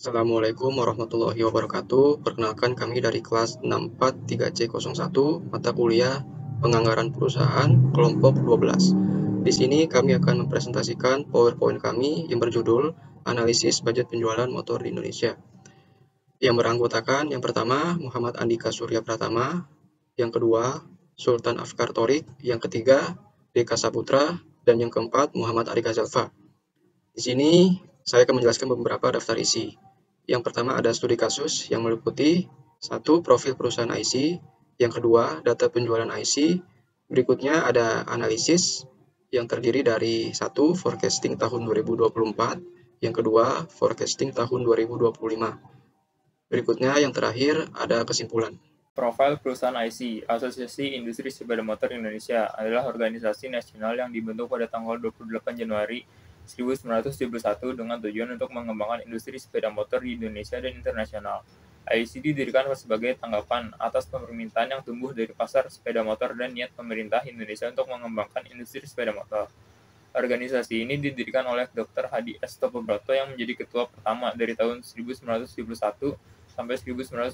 Assalamualaikum warahmatullahi wabarakatuh. Perkenalkan kami dari kelas 643C01, mata kuliah Penganggaran Perusahaan, kelompok 12. Di sini kami akan mempresentasikan PowerPoint kami yang berjudul Analisis Budget Penjualan Motor di Indonesia. Yang beranggotakan yang pertama Muhammad Andika Surya Pratama, yang kedua Sultan Afkar Thorik, yang ketiga Deka Saputra, dan yang keempat Muhammad Arika Zalfa. Di sini saya akan menjelaskan beberapa daftar isi. Yang pertama ada studi kasus yang meliputi satu profil perusahaan IC, yang kedua data penjualan IC, berikutnya ada analisis yang terdiri dari satu forecasting tahun 2024, yang kedua forecasting tahun 2025. Berikutnya yang terakhir ada kesimpulan. Profil perusahaan IC, Asosiasi Industri Sepeda Motor Indonesia, adalah organisasi nasional yang dibentuk pada tanggal 28 Januari 1971 dengan tujuan untuk mengembangkan industri sepeda motor di Indonesia dan internasional. IC didirikan sebagai tanggapan atas permintaan yang tumbuh dari pasar sepeda motor dan niat pemerintah Indonesia untuk mengembangkan industri sepeda motor. Organisasi ini didirikan oleh Dr. Hadi S. Topobroto yang menjadi ketua pertama dari tahun 1971 sampai 1981.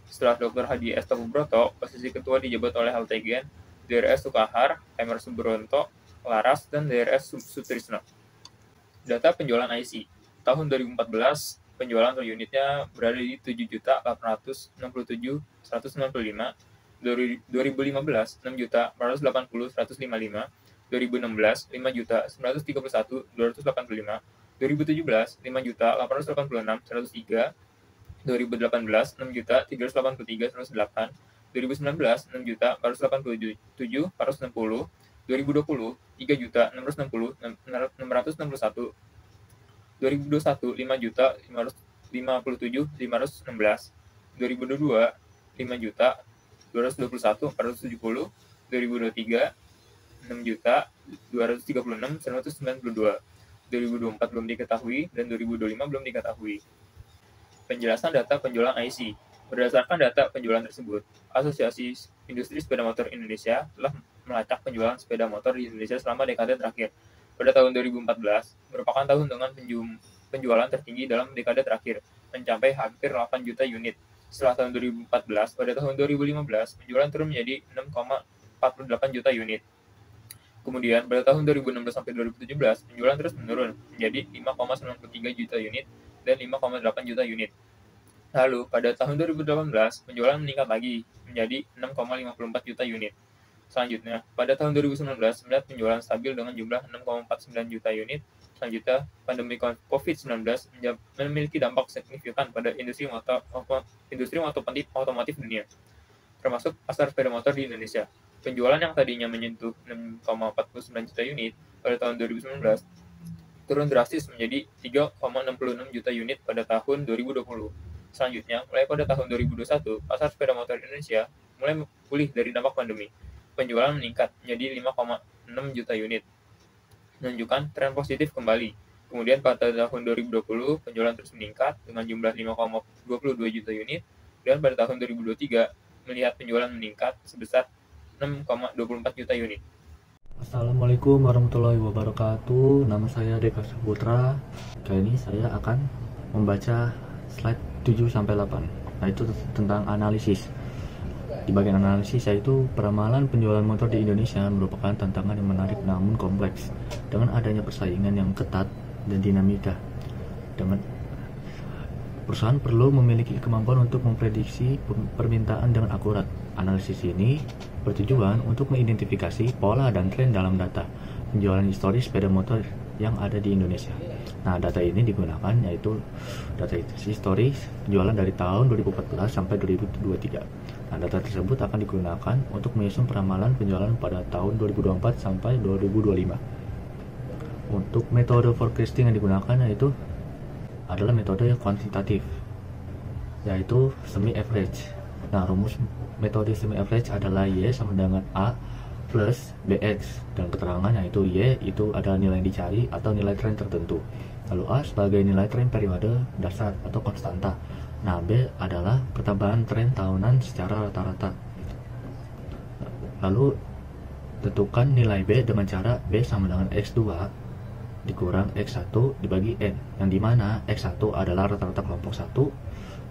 Setelah Dr. Hadi S. Topobroto, posisi ketua dijabat oleh Altegian, Drs. Sukahar, Emer Subronto, Laras, dan Drs. Sutrisno. Data penjualan IC. Tahun 2014, penjualan per unitnya berada di 7.867.195, 2015, 6.480.155, 2016, 5.931.285, 2017, 5.886.103, 2018, 6.383.108, 2019, 6.487.460, 2020, 3.660.661, 2021, 5.557.516, 2022, 5.221.470, 2023, 6.236.192, 2024 belum diketahui, dan 2025 belum diketahui. Penjelasan data penjualan IC. Berdasarkan data penjualan tersebut, Asosiasi Industri Sepeda Motor Indonesia telah melacak penjualan sepeda motor di Indonesia selama dekade terakhir. Pada tahun 2014, merupakan tahun dengan penjualan tertinggi dalam dekade terakhir, mencapai hampir 8 juta unit. Setelah tahun 2014, pada tahun 2015, penjualan turun menjadi 6,48 juta unit. Kemudian, pada tahun 2016 sampai 2017, penjualan terus menurun menjadi 5,93 juta unit dan 5,8 juta unit. Lalu, pada tahun 2018, penjualan meningkat lagi menjadi 6,54 juta unit. Selanjutnya, pada tahun 2019, melihat penjualan stabil dengan jumlah 6,49 juta unit. Selanjutnya, pandemi COVID-19 memiliki dampak signifikan pada industri otomotif dunia, termasuk pasar sepeda motor di Indonesia. Penjualan yang tadinya menyentuh 6,49 juta unit pada tahun 2019 turun drastis menjadi 3,66 juta unit pada tahun 2020. Selanjutnya, mulai pada tahun 2021, pasar sepeda motor Indonesia mulai pulih dari dampak pandemi. Penjualan meningkat menjadi 5,6 juta unit, menunjukkan tren positif kembali. Kemudian pada tahun 2020, penjualan terus meningkat dengan jumlah 5,22 juta unit, dan pada tahun 2023, melihat penjualan meningkat sebesar 6,24 juta unit. Assalamualaikum warahmatullahi wabarakatuh. Nama saya Deka Saputra. Kali ini saya akan membaca slide 7-8. Nah, itu tentang analisis. Di bagian analisis yaitu peramalan penjualan motor di Indonesia merupakan tantangan yang menarik namun kompleks. Dengan adanya persaingan yang ketat dan dinamika, perusahaan perlu memiliki kemampuan untuk memprediksi permintaan dengan akurat. Analisis ini bertujuan untuk mengidentifikasi pola dan tren dalam data penjualan historis sepeda motor yang ada di Indonesia. Nah, data ini digunakan yaitu data historis penjualan dari tahun 2014 sampai 2023. Nah, data tersebut akan digunakan untuk menyusun peramalan penjualan pada tahun 2024 sampai 2025. Untuk metode forecasting yang digunakan yaitu adalah metode yang kuantitatif, yaitu semi average. Nah, rumus metode semi average adalah Y sama dengan A plus BX, dan keterangan yaitu Y itu adalah nilai yang dicari atau nilai tren tertentu, lalu A sebagai nilai tren periode dasar atau konstanta. Nah, B adalah pertambahan tren tahunan secara rata-rata. Lalu tentukan nilai B dengan cara B sama dengan X2 dikurang X1 dibagi N, yang dimana X1 adalah rata-rata kelompok 1,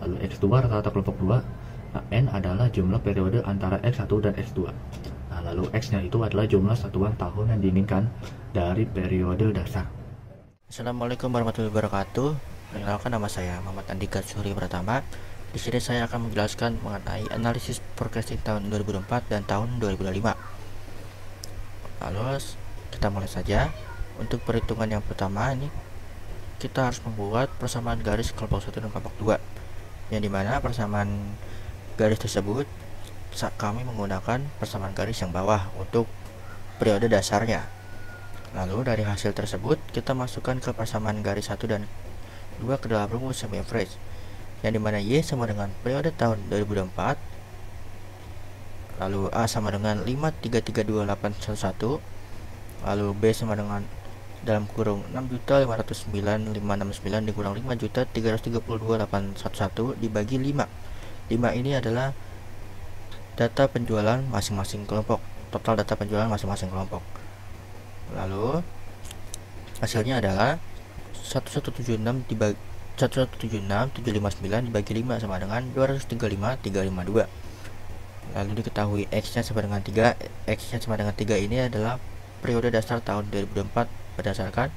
lalu X2 rata-rata kelompok 2, nah, N adalah jumlah periode antara X1 dan X2. Nah, lalu X-nya itu adalah jumlah satuan tahun yang diinginkan dari periode dasar. Assalamualaikum warahmatullahi wabarakatuh. Perkenalkan, nama saya Muhammad Andika Surya Pratama. Di sini saya akan menjelaskan mengenai analisis forecasting tahun 2004 dan tahun 2005. Lalu kita mulai saja. Untuk perhitungan yang pertama ini kita harus membuat persamaan garis kelompok 1 dan kelompok 2, yang dimana persamaan garis tersebut kami menggunakan persamaan garis yang bawah untuk periode dasarnya. Lalu dari hasil tersebut kita masukkan ke persamaan garis 1 dan 2 ke dalam rumus semi average, yang dimana Y sama dengan periode tahun 2004, lalu A sama dengan 5332811, lalu B sama dengan dalam kurung 6.509.569 dikurang 5.332.811 dibagi 5. 5 ini adalah data penjualan masing-masing kelompok, total data penjualan masing-masing kelompok. Lalu hasilnya adalah 1176 dibagi 1176759 dibagi 5 sama dengan 235352. Lalu diketahui X nya sama dengan 3. X nya sama dengan 3 ini adalah periode dasar tahun 2004 berdasarkan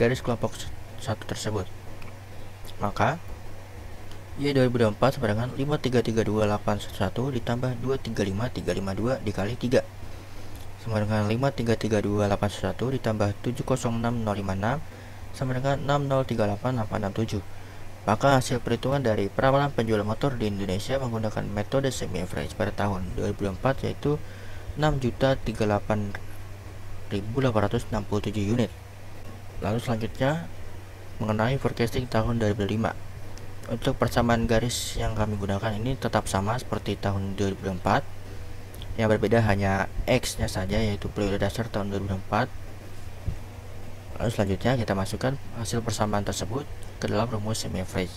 garis kelompok 1 tersebut. Maka Y 2004 sama dengan 5332811 ditambah 235352 dikali 3 sama dengan 5332811 ditambah 706056 sama dengan 6038867. Maka hasil perhitungan dari peramalan penjualan motor di Indonesia menggunakan metode semi average pada tahun 2004 yaitu 6.038.867 unit. Lalu selanjutnya mengenai forecasting tahun 2005. Untuk persamaan garis yang kami gunakan ini tetap sama seperti tahun 2004. Yang berbeda hanya X nya saja, yaitu periode dasar tahun 2004. Lalu selanjutnya kita masukkan hasil persamaan tersebut ke dalam rumus semi average,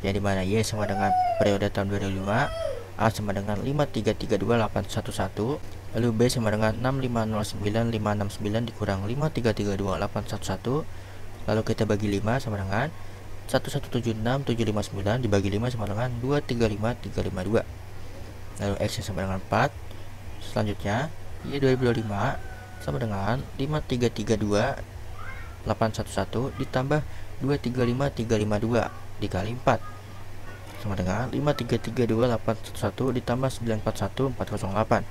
yang dimana Y sama dengan periode tahun 2005, A sama dengan 5332811, lalu B sama dengan 6509569 dikurang 5332811, lalu kita bagi 5 sama dengan 1176759 dibagi 5 sama dengan 235352. Lalu X nya sama dengan 4. Selanjutnya Y 2005 sama dengan 5332811 ditambah 235352 dikali 4 sama dengan 5332811 ditambah 941408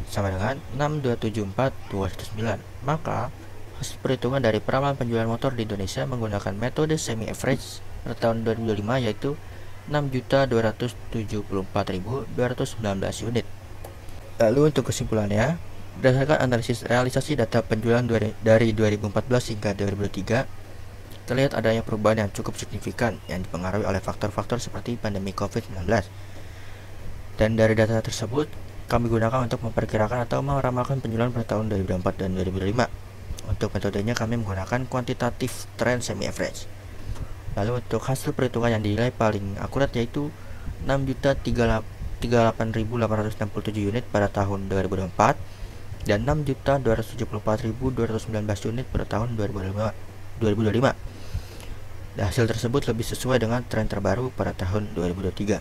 sama dengan 6274209. Maka hasil perhitungan dari peramalan penjualan motor di Indonesia menggunakan metode semi average pada tahun 2005 yaitu 6.274.219 unit. Lalu untuk kesimpulannya, berdasarkan analisis realisasi data penjualan dari 2014 hingga 2003, terlihat adanya perubahan yang cukup signifikan yang dipengaruhi oleh faktor-faktor seperti pandemi COVID-19. Dan dari data tersebut, kami gunakan untuk memperkirakan atau meramalkan penjualan pada tahun 2004 dan 2005. Untuk metodenya kami menggunakan quantitative trend semi average. Lalu untuk hasil perhitungan yang dinilai paling akurat yaitu 6.038.867 unit pada tahun 2004 dan 6.274.219 unit pada tahun 2025. Dan hasil tersebut lebih sesuai dengan tren terbaru pada tahun 2023.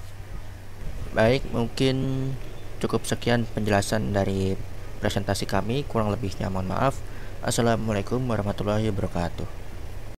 Baik, mungkin cukup sekian penjelasan dari presentasi kami, kurang lebihnya mohon maaf. Assalamualaikum warahmatullahi wabarakatuh.